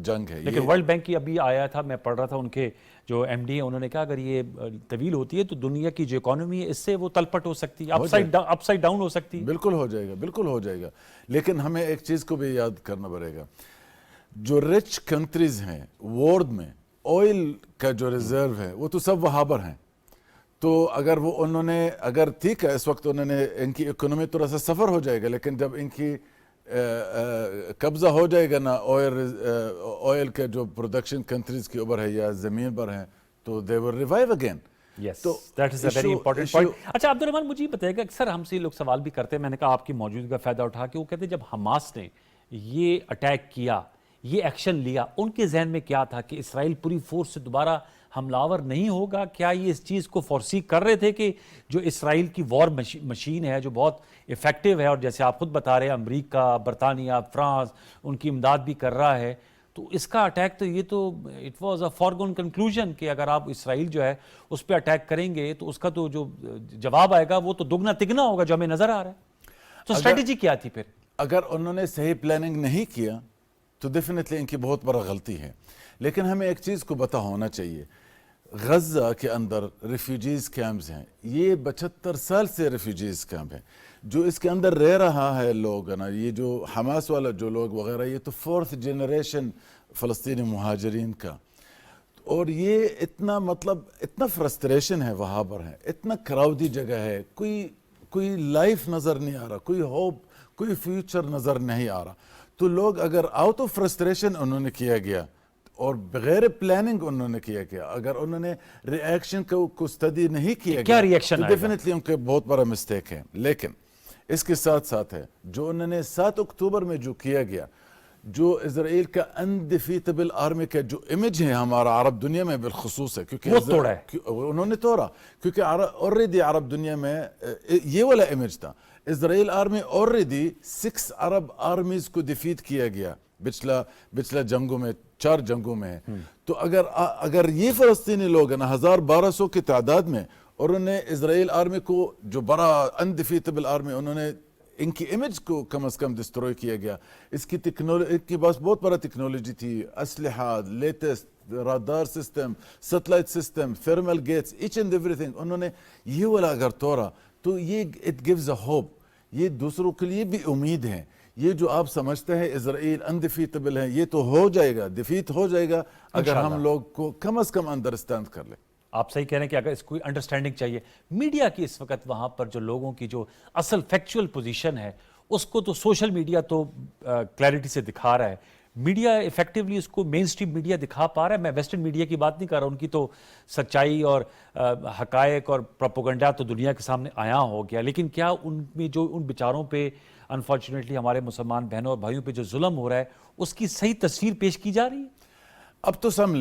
جنگ ہے. لیکن ورلڈ بینک کی ابھی آیا تھا، میں پڑھ رہا تھا، ان کے جو ایم ڈی ہیں انہوں نے کہا اگر یہ طویل ہوتی ہے تو دنیا کی جو اکانومی ہے اس سے وہ تلپٹ ہو سکتی ہے، اپ سائڈ ڈاؤن ہو سکتی ہے. بالکل ہو جائے گا، بالکل ہو جائے گا. لیکن ہمیں ایک چیز کو بھی یاد کرنا پڑے گا، جو رچ کنٹریز ہیں ورلڈ میں، آئل کا جو ریزرو ہے وہ تو سب وہاں پر ہیں. تو اگر وہ انہوں نے اگر ٹھیک ہے اس وقت انہوں نے ان کی اکانومی تھوڑا سا سفر ہو جائے گا، لیکن جب ان کی قبضہ ہو جائے گا نا آئل کا جو پروڈکشن کنٹریز کے اوپر ہے یا زمین پر ہیں، تو they will revive again. Yes, that is a very important point. اچھا عبد الرحمن، مجھے بتائے گا، اکثر ہم سے لوگ سوال بھی کرتے ہیں، میں نے کہا آپ کی موجودگی کا فائدہ اٹھا کے، وہ کہتے ہیں جب حماس نے یہ اٹیک کیا، یہ ایکشن لیا، ان کے ذہن میں کیا تھا کہ اسرائیل پوری فورس سے دوبارہ حملہ آور نہیں ہوگا؟ کیا یہ اس چیز کو فورسی کر رہے تھے کہ جو اسرائیل کی وار مشین ہے جو بہت افیکٹو ہے، اور جیسے آپ خود بتا رہے ہیں امریکہ، برطانیہ، فرانس ان کی امداد بھی کر رہا ہے، تو اس کا اٹیک تو یہ تو اٹ واز اے فارگون کنکلوژن کہ اگر آپ اسرائیل جو ہے اس پہ اٹیک کریں گے تو اس کا تو جو جواب آئے گا وہ تو دگنا تگنا ہوگا جو ہمیں نظر آ رہا ہے. تو اسٹریٹجی کیا تھی پھر؟ اگر انہوں نے صحیح پلاننگ نہیں کیا تو ڈیفینیٹلی ان کی بہت بڑا غلطی ہے. لیکن ہمیں ایک چیز کو پتہ ہونا چاہیے، غزہ کے اندر ریفیوجیز کیمپس ہیں، یہ 75 سال سے ریفیوجیز کیمپ ہیں. جو اس کے اندر رہ رہا ہے لوگ نا، یہ جو حماس والا جو لوگ وغیرہ، یہ تو 4th جنریشن فلسطینی مہاجرین کا. اور یہ اتنا فرسٹریشن ہے وہاں پر ہے، اتنا کراؤڈی جگہ ہے، کوئی لائف نظر نہیں آ رہا، کوئی ہوپ، کوئی فیوچر نظر نہیں آ رہا. تو لوگ اگر آؤٹ آف فرسٹریشن انہوں نے کیا گیا اور بغیر پلاننگ انہوں نے کیا گیا، اگر انہوں نے ری ایکشن کو اسٹڈی نہیں کیا گیا، تو ڈیفینیٹلی ان کے بہت بڑا مسٹیک ہے. لیکن اس کے ساتھ ہے جو انہوں نے 7 اکتوبر میں جو کیا گیا، جو اسرائیل کا انڈیفیٹیبل آرمی کا جو امیج ہے ہمارا عرب دنیا میں بالخصوص ہے، کیونکہ انہوں نے توڑا، کیونکہ آلریڈی عرب دنیا میں یہ والا امیج تھا. اسرائیل آرمی آلریڈی 6 عرب آرمیز کو ڈیفیٹ کیا گیا پچھلا جنگوں میں، 4 جنگوں میں. تو اگر یہ فلسطینی لوگ ہیں نا 1200 کی تعداد میں، اور انہوں نے اسرائیل آرمی کو جو بڑا انڈیفیٹیبل آرمی، انہوں نے ان کی امیج کو کم از کم ڈسٹروائے کیا گیا. اس کی پاس بہت بڑا ٹیکنالوجی تھی، اسلحہ، latest radar system, satellite system, thermal gates, each and ایوری تھنگ. انہوں نے یہ والا اگر توڑا تو یہ اٹ گیوز اے ہوپ، یہ دوسروں کے لیے بھی امید ہے. یہ جو آپ سمجھتے ہیں اسرائیل انڈیفیٹیبل ہے، یہ تو ہو جائے گا، ڈیفیٹ ہو جائے گا اگر ہم لوگ کو کم از کم انڈرسٹینڈ کر لیں. آپ صحیح کہہ رہے ہیں کہ اگر اس کو انڈرسٹینڈنگ چاہیے. میڈیا کی اس وقت وہاں پر جو لوگوں کی جو اصل فیکچول پوزیشن ہے اس کو تو سوشل میڈیا تو کلیئرٹی سے دکھا رہا ہے. میڈیا ایفیکٹولی اس کو مین سٹریم میڈیا دکھا پا رہا ہے. میں ویسٹرن میڈیا کی بات نہیں کر رہا، ان کی تو سچائی اور حقائق اور پروپیگنڈا تو دنیا کے سامنے آیا ہو گیا، لیکن کیا ان میں جو ان بیچاروں پہ انفارچونیٹلی ہمارے مسلمان بہنوں اور بھائیوں پہ جو ظلم ہو رہا ہے اس کی صحیح تصویر پیش کی جا رہی ہے؟ اب تو سم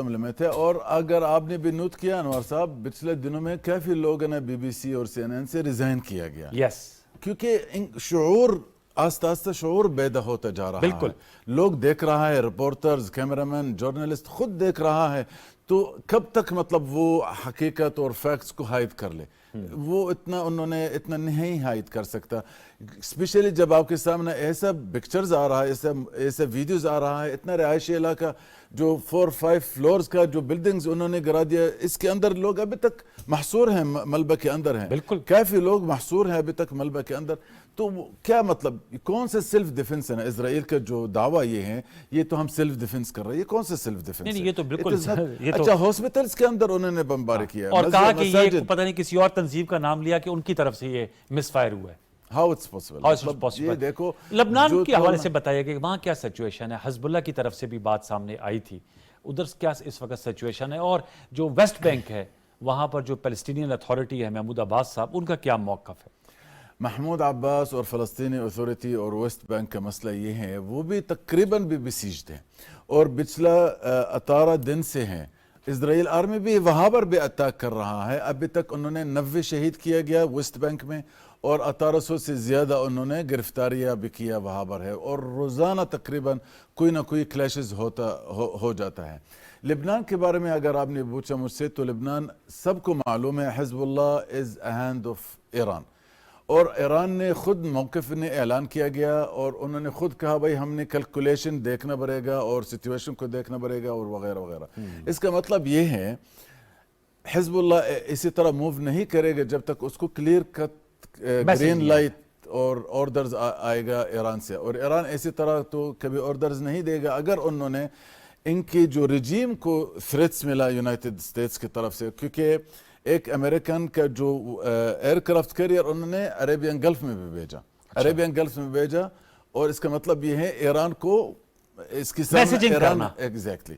لمٹ ہے. اور اگر آپ نے بھی نوٹ کیا انوار صاحب, پچھلے دنوں میں کافی لوگوں نے بی بی سی اور سی این این سے ریزائن کیا گیا, کیونکہ شعور آہستہ آہستہ شعور بیدار ہوتا جا رہا ہے. لوگ دیکھ رہا ہے, رپورٹرز, کیمرامین, جرنلسٹ خود دیکھ رہا ہے. تو کب تک مطلب وہ حقیقت اور فیکٹس کو ہائڈ کر لے, وہ انہوں نے اتنا نہیں ہائڈ کر سکتا. اسپیشلی جب آپ کے سامنے ایسا پکچرز آ رہا ہے, ایسا ویڈیوز آ رہا ہے, اتنا رہائشی علاقہ جو 4-5 فلورز کا جو بلڈنگز انہوں نے گرا دیا, اس کے اندر لوگ ابھی تک محصور ہیں, ملبہ کے اندر ہیں. کافی لوگ محصور ہیں ابھی تک ملبہ کے اندر. تو کیا مطلب, کون سے سیلف ڈیفنس ہے نا اسرائیل کا جو دعویٰ یہ ہے, یہ تو ہم سیلف ڈیفنس کر رہے ہیں, یہ کون سے سیلف ڈیفنس ہے؟ یہ تو بالکل اچھا, ہاسپٹلز کے اندر انہوں نے بمباری کیا اور کہا کہ یہ پتہ نہیں کسی اور تنظیم کا نام لیا کہ ان کی طرف سے یہ مس فائر ہوا ہے. How it's possible. یہ دیکھو لبنان کے حوالے سے بتائیے کہ وہاں کیا سچویشن ہے. حزب اللہ کی طرف سے بھی بات سامنے آئی تھی, ادھر کیا اس وقت سچویشن ہے, اور جو ویسٹ بینک ہے وہاں پر جو پیلسٹینین اتھارٹی ہے محمود عباس صاحب, ان کا کیا موقف ہے؟ محمود عباس اور فلسطینی اتھارٹی اور ویسٹ بینک کا مسئلہ یہ ہے, وہ بھی تقریباً بھی بسیجڈ ہیں اور پچھلا 18 دن سے ہیں. اسرائیل آرمی بھی وہاں پر بھی اٹیک کر رہا ہے. ابھی تک انہوں نے 90 شہید کیا گیا ویسٹ بینک میں, اور 1800 سے زیادہ انہوں نے گرفتاریاں بھی کیا وہاں پر ہے, اور روزانہ تقریباً کوئی نہ کوئی کلیشز ہو جاتا ہے. لبنان کے بارے میں اگر آپ نے پوچھا مجھ سے, تو لبنان سب کو معلوم ہے حزب اللہ از اے ہینڈ آف ایران, اور ایران نے خود موقف نے اعلان کیا گیا, اور انہوں نے خود کہا بھائی ہم نے کیلکولیشن دیکھنا پڑے گا اور سچویشن کو دیکھنا پڑے گا اور وغیرہ وغیرہ. اس کا مطلب یہ ہے حزب اللہ اسی طرح موو نہیں کرے گا جب تک اس کو کلیئر کٹ گرین لائٹ اور آرڈرز آئے گا ایران سے, اور ایران اسی طرح تو کبھی آرڈرز نہیں دے گا اگر انہوں نے ان کی جو رجیم کو تھریٹس ملا یونائٹڈ اسٹیٹس کی طرف سے. کیونکہ ایک امریکن کا جو ایئر کرافٹ کیریئر انہوں نے عربین گلف میں بھی بھیجا, اور اس کا مطلب یہ ہے ایران کو اس کی ایران ایگزیکٹلی.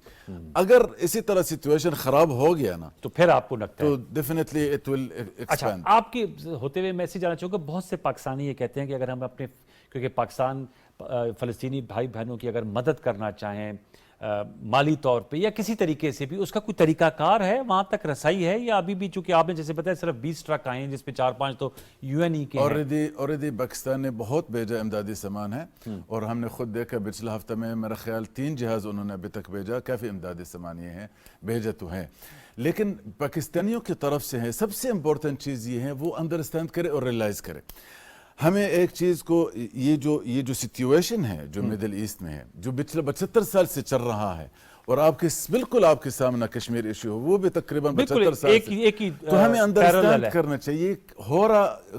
اگر اسی طرح سچویشن خراب ہو گیا نا, تو پھر آپ کو لگتا ہے تو ڈیفینیٹلی اٹ ول ایکسپینڈ. اچھا, آپ کے ہوتے ہوئے میسج آنا چاہوں گا, بہت سے پاکستانی یہ کہتے ہیں کہ اگر ہم اپنے, کیونکہ پاکستان فلسطینی بھائی بہنوں کی اگر مدد کرنا چاہیں مالی طور پہ یا کسی طریقے سے بھی, اس کا کوئی طریقہ کار ہے, وہاں تک رسائی ہے, یا ابھی بھی چونکہ آپ نے جیسے بتایا صرف 20 ٹرک آئے ہیں جس پہ 4-5 تو یو این ای کے ہیں. اوریڈی پاکستان نے بہت بھیجا امدادی سامان ہے, اور ہم نے خود دیکھا پچھلا ہفتہ میں میرا خیال 3 جہاز انہوں نے ابھی تک بھیجا. کافی امدادی سامان یہ ہیں, بھیجا تو ہے, لیکن پاکستانیوں کی طرف سے ہے سب سے امپورٹنٹ چیز یہ ہے وہ انڈرسٹینڈ کرے اور ریلائز کرے. ہمیں ایک چیز کو, یہ جو سچویشن ہے جو میڈل ایسٹ میں ہے, جو پچھلے 75 سال سے چل رہا ہے, اور بالکل آپ کے سامنے کشمیر ایشو ہو, وہ بھی تقریباً 75 سال سے, تو ہمیں انڈرسٹینڈ کرنا چاہیے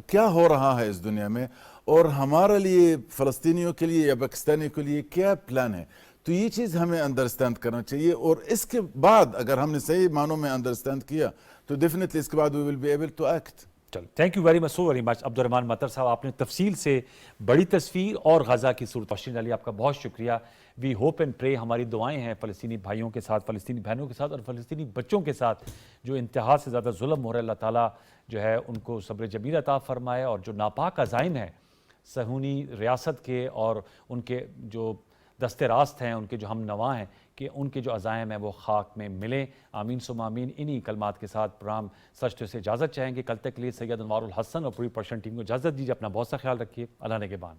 کیا ہو رہا ہے اس دنیا میں, اور ہمارے لیے فلسطینیوں کے لیے یا پاکستانیوں کے لیے کیا پلان ہے. تو یہ چیز ہمیں انڈرسٹینڈ کرنا چاہیے, اور اس کے بعد اگر ہم نے صحیح معنوں میں انڈرسٹینڈ کیا تو ڈیفینیٹلی اس کے بعد we will be able to act. Thank you very much, so very much Abdul Rahman مطر صاحب, آپ نے تفصیل سے بڑی تصویر اور غزہ کی صورت روشنی ڈالی, آپ کا بہت شکریہ. وی ہوپ اینڈ پرے, ہماری دعائیں ہیں فلسطینی بھائیوں کے ساتھ, فلسطینی بہنوں کے ساتھ, اور فلسطینی بچوں کے ساتھ جو انتہا سے زیادہ ظلم ہو رہا ہے. اللہ تعالیٰ جو ہے ان کو صبر جمیل عطا فرمائے, اور جو ناپاک عزائم ہیں صہیونی ریاست کے اور ان کے جو دست راست ہیں, ان کے جو ہم نوا ہیں, کہ ان کے جو عزائم ہیں وہ خاک میں ملیں. آمین سم آمین. انہی کلمات کے ساتھ پروگرام سچ تو سے اجازت چاہیں گے. کل تک کے لیے سید انوار الحسن اور پوری پرشن ٹیم کو اجازت دیجیے. اپنا بہت سا خیال رکھیے. اللہ نگہبان.